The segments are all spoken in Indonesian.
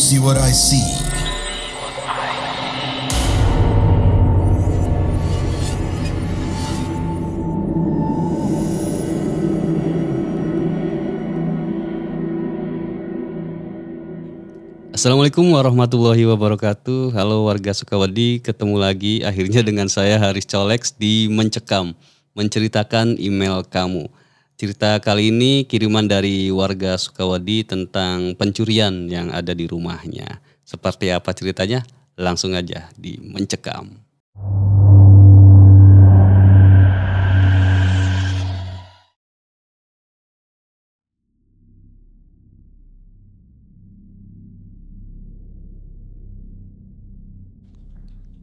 see what I see? Assalamualaikum warahmatullahi wabarakatuh. Halo warga Sukawadi, ketemu lagi akhirnya dengan saya Haris Colex di Mencekam, menceritakan email kamu. Cerita kali ini kiriman dari warga Sukawadi tentang pencurian yang ada di rumahnya. Seperti apa ceritanya? Langsung aja di Mencekam.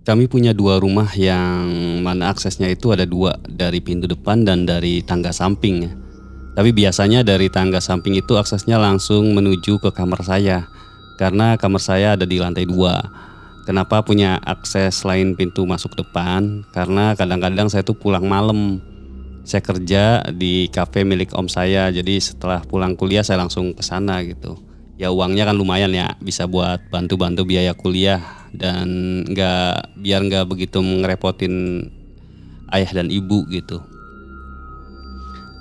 Kami punya dua rumah yang mana aksesnya itu ada dua, dari pintu depan dan dari tangga samping. Tapi biasanya dari tangga samping itu aksesnya langsung menuju ke kamar saya, karena kamar saya ada di lantai 2. Kenapa punya akses selain pintu masuk depan? Karena kadang-kadang saya tuh pulang malam. Saya kerja di kafe milik om saya, jadi setelah pulang kuliah saya langsung ke sana gitu. Ya uangnya kan lumayan ya, bisa buat bantu-bantu biaya kuliah dan biar nggak begitu ngerepotin ayah dan ibu gitu.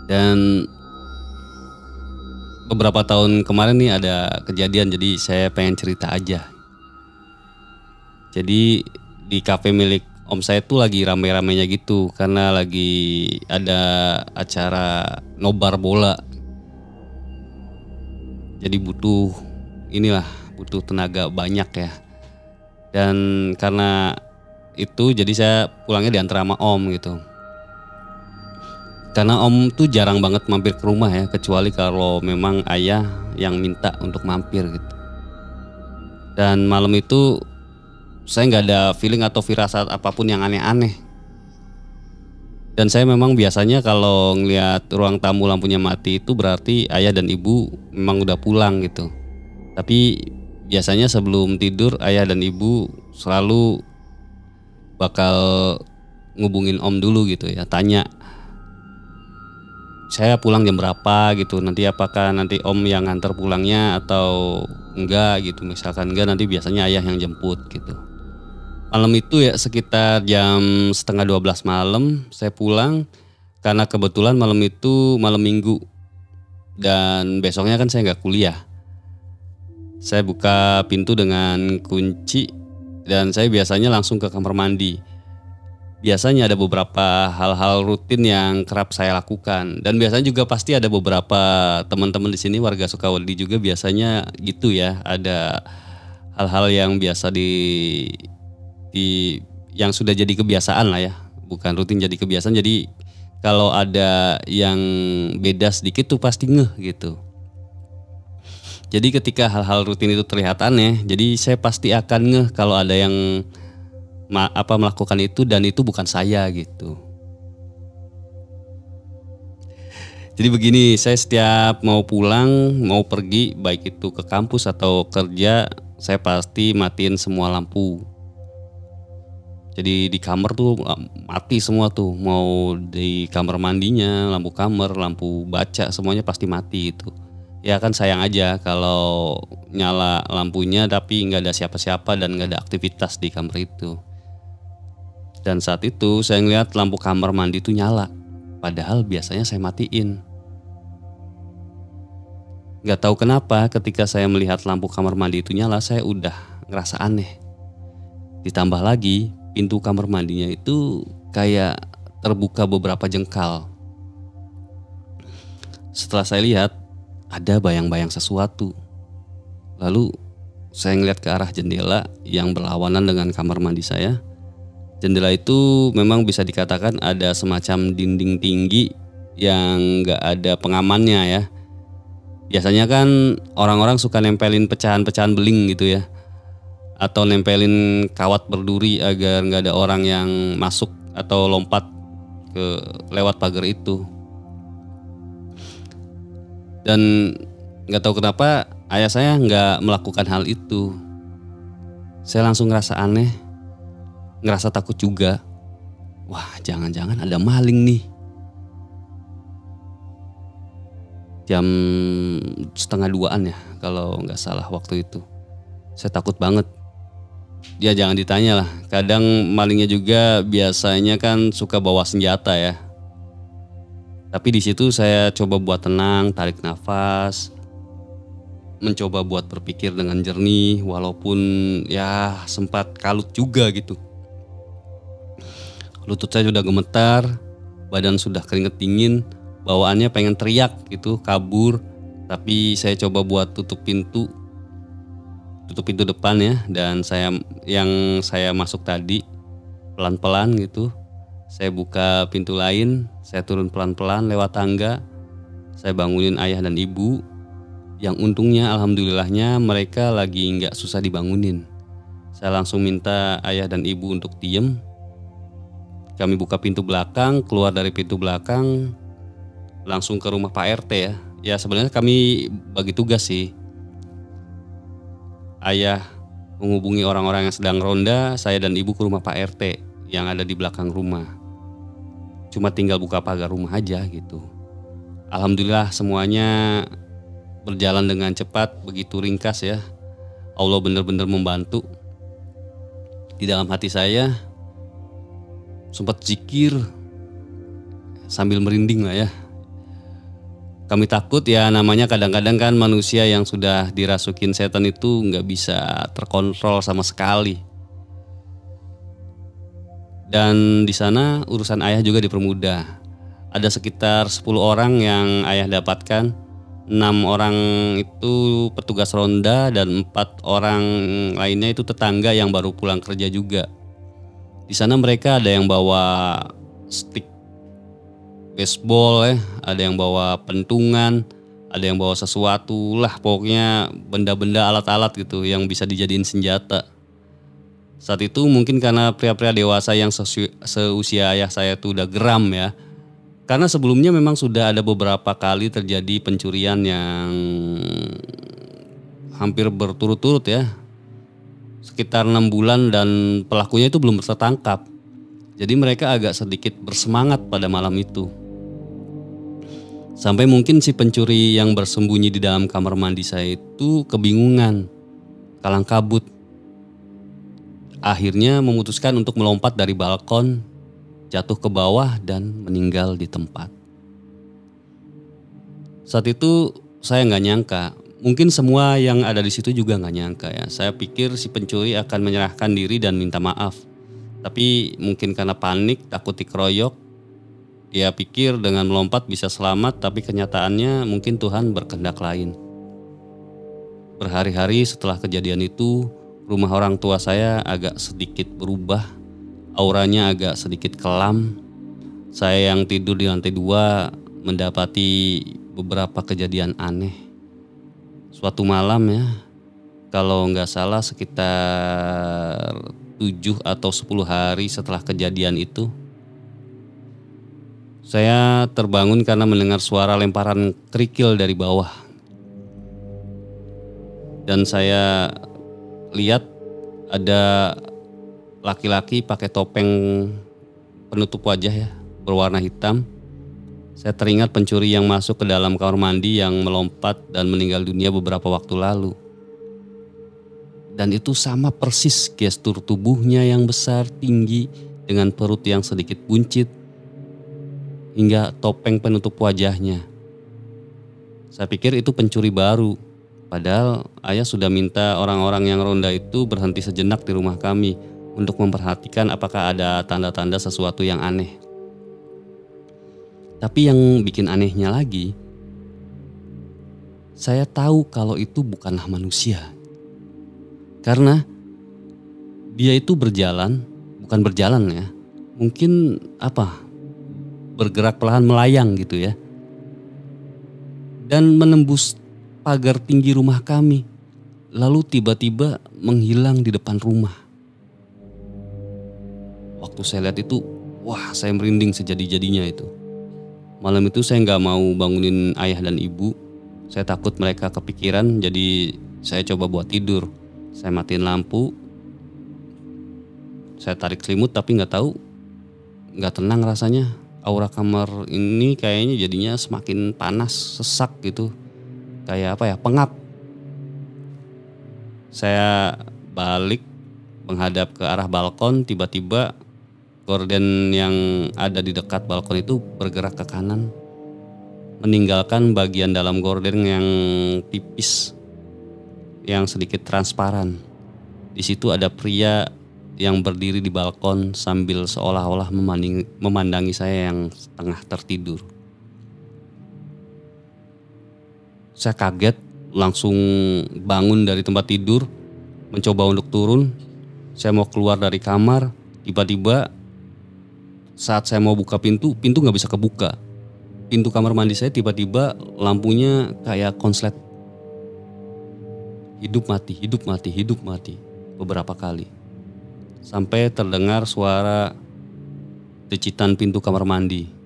Dan beberapa tahun kemarin nih ada kejadian, jadi saya pengen cerita aja. Jadi di kafe milik om saya tuh lagi rame-ramenya gitu, karena lagi ada acara nobar bola. Jadi butuh tenaga banyak ya. Dan karena itu jadi saya pulangnya diantar sama om gitu. Karena om tuh jarang banget mampir ke rumah ya, kecuali kalau memang ayah yang minta untuk mampir gitu. Dan malam itu saya nggak ada feeling atau firasat apapun yang aneh-aneh. Dan saya memang biasanya kalau ngelihat ruang tamu lampunya mati itu berarti ayah dan ibu memang udah pulang gitu. Tapi biasanya sebelum tidur ayah dan ibu selalu bakal ngubungin om dulu gitu ya, tanya saya pulang jam berapa gitu, nanti apakah nanti om yang nganter pulangnya atau enggak gitu. Misalkan enggak, nanti biasanya ayah yang jemput gitu. Malam itu ya sekitar jam 11:30 malam saya pulang, karena kebetulan malam itu malam minggu dan besoknya kan saya nggak kuliah. Saya buka pintu dengan kunci dan saya biasanya langsung ke kamar mandi. Biasanya ada beberapa hal-hal rutin yang kerap saya lakukan, dan biasanya juga pasti ada beberapa teman-teman di sini warga Sukawadi juga biasanya gitu ya, ada hal-hal yang biasa yang sudah jadi kebiasaan lah ya, bukan rutin, jadi kebiasaan. Jadi kalau ada yang beda sedikit tuh pasti ngeh gitu. Jadi ketika hal-hal rutin itu terlihat aneh, jadi saya pasti akan ngeh kalau ada yang melakukan itu dan itu bukan saya gitu. Jadi begini, saya setiap mau pulang, mau pergi, baik itu ke kampus atau kerja, saya pasti matiin semua lampu. Jadi di kamar tuh mati semua tuh, mau di kamar mandinya, lampu kamar, lampu baca, semuanya pasti mati itu. Ya kan sayang aja kalau nyala lampunya tapi nggak ada siapa-siapa dan nggak ada aktivitas di kamar itu. Dan saat itu saya ngeliat lampu kamar mandi tuh nyala, padahal biasanya saya matiin. Nggak tahu kenapa ketika saya melihat lampu kamar mandi itu nyala, saya udah ngerasa aneh. Ditambah lagi pintu kamar mandinya itu kayak terbuka beberapa jengkal. Setelah saya lihat, ada bayang-bayang sesuatu. Lalu saya ngeliat ke arah jendela yang berlawanan dengan kamar mandi saya. Jendela itu memang bisa dikatakan ada semacam dinding tinggi yang gak ada pengamannya ya. Biasanya kan orang-orang suka nempelin pecahan-pecahan beling gitu ya, atau nempelin kawat berduri agar nggak ada orang yang masuk atau lompat lewat pagar itu. Dan nggak tahu kenapa ayah saya nggak melakukan hal itu. Saya langsung ngerasa aneh, ngerasa takut juga. Wah, jangan-jangan ada maling nih. Jam 1:30 ya kalau nggak salah waktu itu. Saya takut banget. Ya jangan ditanya lah. Kadang malingnya juga biasanya kan suka bawa senjata ya. Tapi di situ saya coba buat tenang, tarik nafas, mencoba buat berpikir dengan jernih walaupun ya sempat kalut juga gitu. Lutut saya sudah gemetar, badan sudah keringet dingin, bawaannya pengen teriak gitu, kabur. Tapi saya coba buat tutup pintu depan ya, dan saya masuk tadi pelan-pelan gitu. Saya buka pintu lain, saya turun pelan-pelan lewat tangga. Saya bangunin ayah dan ibu. Yang untungnya alhamdulillahnya mereka lagi nggak susah dibangunin. Saya langsung minta ayah dan ibu untuk diem. Kami buka pintu belakang, keluar dari pintu belakang, langsung ke rumah Pak RT ya. Ya sebenarnya kami bagi tugas sih. Ayah menghubungi orang-orang yang sedang ronda, saya dan ibu ke rumah Pak RT yang ada di belakang rumah. Cuma tinggal buka pagar rumah aja gitu. Alhamdulillah semuanya berjalan dengan cepat, begitu ringkas ya. Allah benar-benar membantu. Di dalam hati saya sempat zikir sambil merinding lah ya. Kami takut ya, namanya kadang-kadang kan manusia yang sudah dirasukin setan itu nggak bisa terkontrol sama sekali. Dan di sana urusan ayah juga dipermudah. Ada sekitar 10 orang yang ayah dapatkan. 6 orang itu petugas ronda dan 4 orang lainnya itu tetangga yang baru pulang kerja juga. Di sana mereka ada yang bawa stick baseball ya, ada yang bawa pentungan, ada yang bawa sesuatu lah, pokoknya benda-benda alat-alat gitu yang bisa dijadiin senjata. Saat itu mungkin karena pria-pria dewasa yang seusia ayah saya tuh udah geram ya. Karena sebelumnya memang sudah ada beberapa kali terjadi pencurian yang hampir berturut-turut ya. Sekitar 6 bulan dan pelakunya itu belum tertangkap. Jadi mereka agak sedikit bersemangat pada malam itu. Sampai mungkin si pencuri yang bersembunyi di dalam kamar mandi saya itu kebingungan, kalang kabut. Akhirnya memutuskan untuk melompat dari balkon, jatuh ke bawah dan meninggal di tempat. Saat itu saya nggak nyangka, mungkin semua yang ada di situ juga nggak nyangka ya. Saya pikir si pencuri akan menyerahkan diri dan minta maaf. Tapi mungkin karena panik, takut dikeroyok, dia pikir dengan melompat bisa selamat, tapi kenyataannya mungkin Tuhan berkehendak lain. Berhari-hari setelah kejadian itu, rumah orang tua saya agak sedikit berubah, auranya agak sedikit kelam. Saya yang tidur di lantai 2 mendapati beberapa kejadian aneh. Suatu malam ya, kalau nggak salah sekitar 7 atau 10 hari setelah kejadian itu, saya terbangun karena mendengar suara lemparan kerikil dari bawah. Dan saya lihat ada laki-laki pakai topeng penutup wajah ya, berwarna hitam. Saya teringat pencuri yang masuk ke dalam kamar mandi yang melompat dan meninggal dunia beberapa waktu lalu. Dan itu sama persis gestur tubuhnya yang besar, tinggi, dengan perut yang sedikit buncit, hingga topeng penutup wajahnya. Saya pikir itu pencuri baru. Padahal ayah sudah minta orang-orang yang ronda itu berhenti sejenak di rumah kami untuk memperhatikan apakah ada tanda-tanda sesuatu yang aneh. Tapi yang bikin anehnya lagi, saya tahu kalau itu bukanlah manusia. Karena dia itu berjalan, bukan berjalan ya, mungkin bergerak pelan melayang gitu ya. Dan menembus pagar tinggi rumah kami, lalu tiba-tiba menghilang di depan rumah. Waktu saya lihat itu, wah saya merinding sejadi-jadinya itu. Malam itu saya nggak mau bangunin ayah dan ibu. Saya takut mereka kepikiran, jadi saya coba buat tidur. Saya matiin lampu, saya tarik selimut tapi nggak tenang rasanya. Aura kamar ini kayaknya jadinya semakin panas, sesak gitu. Kayak pengap. Saya balik menghadap ke arah balkon, tiba-tiba gorden yang ada di dekat balkon itu bergerak ke kanan, meninggalkan bagian dalam gorden yang tipis, yang sedikit transparan. Di situ ada pria yang berdiri di balkon sambil seolah-olah memandangi saya yang tengah tertidur. Saya kaget, langsung bangun dari tempat tidur, mencoba untuk turun. Saya mau keluar dari kamar, tiba-tiba saat saya mau buka pintu nggak bisa kebuka. Pintu kamar mandi saya tiba-tiba lampunya kayak konslet. Hidup mati beberapa kali. Sampai terdengar suara decitan pintu kamar mandi.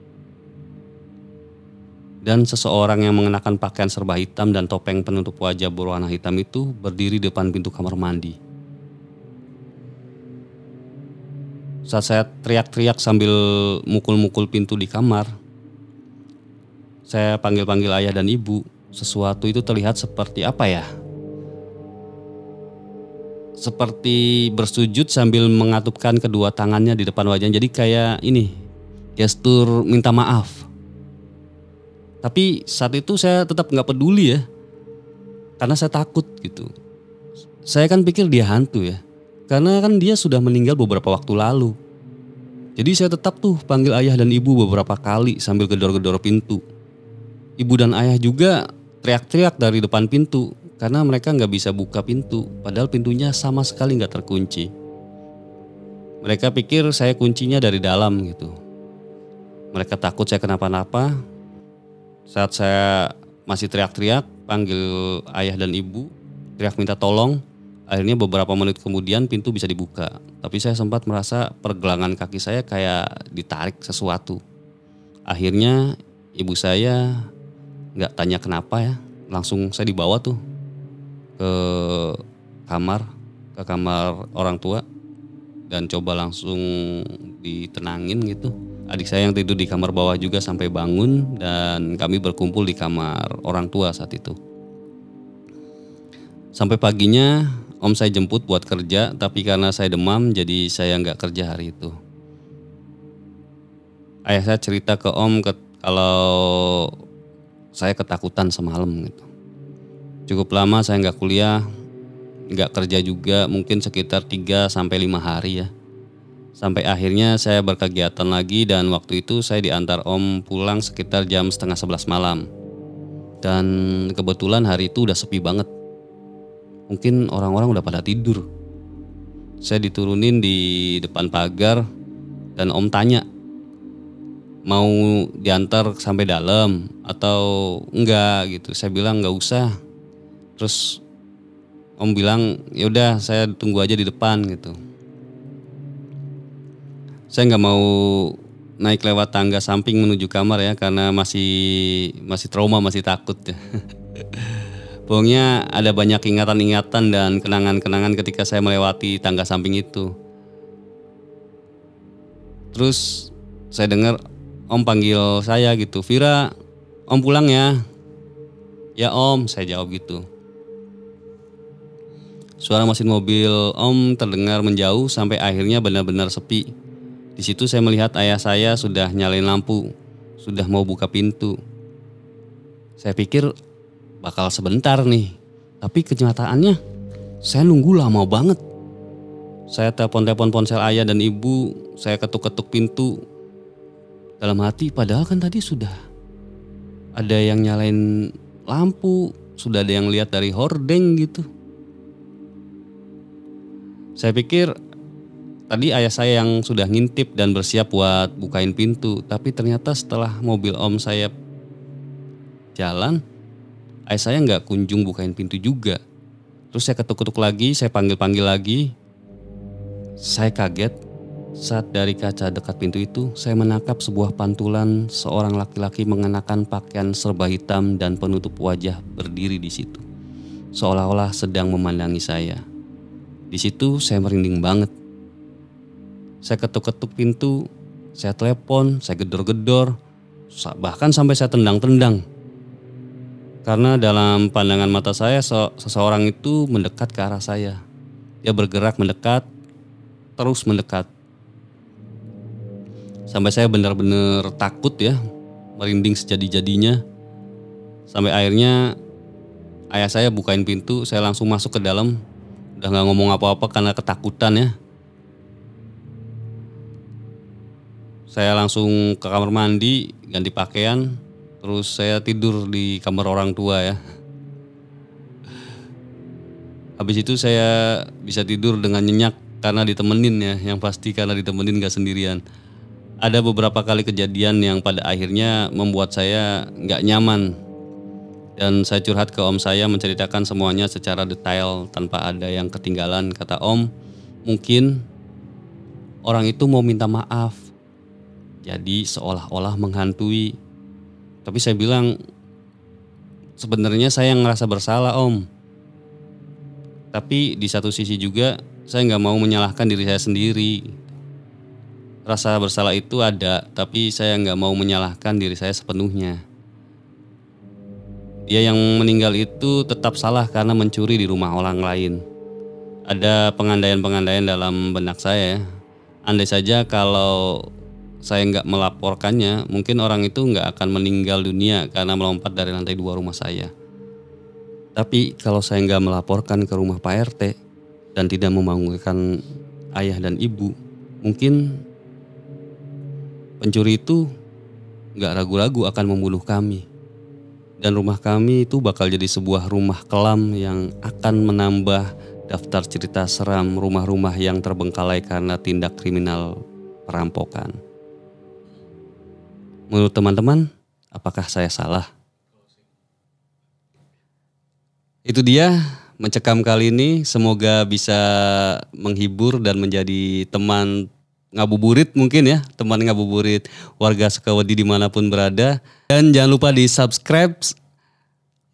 Dan seseorang yang mengenakan pakaian serba hitam dan topeng penutup wajah berwarna hitam itu berdiri di depan pintu kamar mandi. Saat saya teriak-teriak sambil mukul-mukul pintu di kamar, saya panggil-panggil ayah dan ibu. Sesuatu itu terlihat seperti apa ya? Seperti bersujud sambil mengatupkan kedua tangannya di depan wajahnya. Jadi kayak ini, gestur minta maaf. Tapi saat itu saya tetap gak peduli ya. Karena saya takut gitu. Saya kan pikir dia hantu ya. Karena kan dia sudah meninggal beberapa waktu lalu. Jadi saya tetap tuh panggil ayah dan ibu beberapa kali sambil gedor-gedor pintu. Ibu dan ayah juga teriak-teriak dari depan pintu. Karena mereka gak bisa buka pintu. Padahal pintunya sama sekali gak terkunci. Mereka pikir saya kuncinya dari dalam gitu. Mereka takut saya kenapa-napa. Saat saya masih teriak-teriak, panggil ayah dan ibu, teriak minta tolong. Akhirnya beberapa menit kemudian pintu bisa dibuka. Tapi saya sempat merasa pergelangan kaki saya kayak ditarik sesuatu. Akhirnya ibu saya gak tanya kenapa ya. Langsung saya dibawa tuh ke kamar orang tua. Dan coba langsung ditenangin gitu. Adik saya yang tidur di kamar bawah juga sampai bangun dan kami berkumpul di kamar orang tua saat itu. Sampai paginya om saya jemput buat kerja, tapi karena saya demam jadi saya nggak kerja hari itu. Ayah saya cerita ke om kalau saya ketakutan semalam gitu. Cukup lama saya nggak kuliah, nggak kerja juga, mungkin sekitar 3-5 hari ya. Sampai akhirnya saya berkegiatan lagi dan waktu itu saya diantar om pulang sekitar jam 10:30 malam. Dan kebetulan hari itu udah sepi banget. Mungkin orang-orang udah pada tidur. Saya diturunin di depan pagar dan om tanya mau diantar sampai dalam atau enggak gitu. Saya bilang enggak usah. Terus om bilang ya udah saya tunggu aja di depan gitu. Saya nggak mau naik lewat tangga samping menuju kamar ya karena masih trauma, masih takut ya. Pokoknya ada banyak ingatan-ingatan dan kenangan-kenangan ketika saya melewati tangga samping itu. Terus saya dengar om panggil saya gitu, Vira, om pulang ya. Ya om, saya jawab gitu. Suara mesin mobil om terdengar menjauh sampai akhirnya benar-benar sepi. Di situ saya melihat ayah saya sudah nyalain lampu, sudah mau buka pintu. Saya pikir bakal sebentar nih, tapi kenyataannya saya nunggu lama banget. Saya telepon ponsel ayah dan ibu, saya ketuk-ketuk pintu. Dalam hati padahal kan tadi sudah ada yang nyalain lampu, sudah ada yang lihat dari hordeng gitu. Saya pikir tadi ayah saya yang sudah ngintip dan bersiap buat bukain pintu. Tapi ternyata setelah mobil om saya jalan, ayah saya nggak kunjung bukain pintu juga. Terus saya ketuk-ketuk lagi, saya panggil-panggil lagi. Saya kaget saat dari kaca dekat pintu itu saya menangkap sebuah pantulan seorang laki-laki mengenakan pakaian serba hitam dan penutup wajah berdiri di situ. Seolah-olah sedang memandangi saya. Di situ saya merinding banget. Saya ketuk-ketuk pintu, saya telepon, saya gedor-gedor, bahkan sampai saya tendang-tendang. Karena dalam pandangan mata saya seseorang itu mendekat ke arah saya. Dia bergerak mendekat, terus mendekat. Sampai saya benar-benar takut ya, merinding sejadi-jadinya. Sampai akhirnya ayah saya bukain pintu, saya langsung masuk ke dalam. Udah gak ngomong apa-apa karena ketakutan ya. Saya langsung ke kamar mandi, ganti pakaian, terus saya tidur di kamar orang tua ya. Habis itu saya bisa tidur dengan nyenyak karena ditemenin ya, yang pasti karena ditemenin gak sendirian. Ada beberapa kali kejadian yang pada akhirnya membuat saya gak nyaman. Dan saya curhat ke om saya, menceritakan semuanya secara detail tanpa ada yang ketinggalan. Kata om, mungkin orang itu mau minta maaf. Jadi seolah-olah menghantui. Tapi saya bilang, sebenarnya saya yang ngerasa bersalah om. Tapi di satu sisi juga saya gak mau menyalahkan diri saya sendiri. Rasa bersalah itu ada, tapi saya gak mau menyalahkan diri saya sepenuhnya. Dia yang meninggal itu tetap salah karena mencuri di rumah orang lain. Ada pengandaian-pengandaian dalam benak saya. Andai saja kalau saya nggak melaporkannya, mungkin orang itu nggak akan meninggal dunia karena melompat dari lantai 2 rumah saya. Tapi kalau saya nggak melaporkan ke rumah Pak RT dan tidak membangunkan ayah dan ibu, mungkin pencuri itu nggak ragu-ragu akan membunuh kami. Dan rumah kami itu bakal jadi sebuah rumah kelam yang akan menambah daftar cerita seram rumah-rumah yang terbengkalai karena tindak kriminal perampokan. Menurut teman-teman, apakah saya salah? Itu dia mencekam kali ini. Semoga bisa menghibur dan menjadi teman ngabuburit mungkin ya. Teman ngabuburit warga Sukawedi dimanapun berada. Dan jangan lupa di subscribe,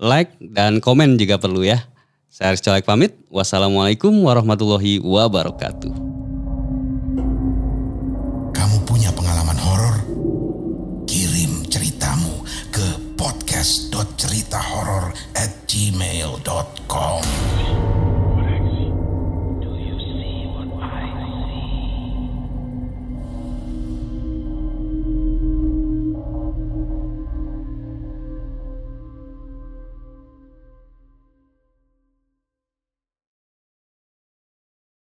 like, dan komen jika perlu ya. Saya Aris Colek pamit. Wassalamualaikum warahmatullahi wabarakatuh. Kamu punya pengalaman horor? Kirim ceritamu ke podcast.ceritahoror@gmail.com.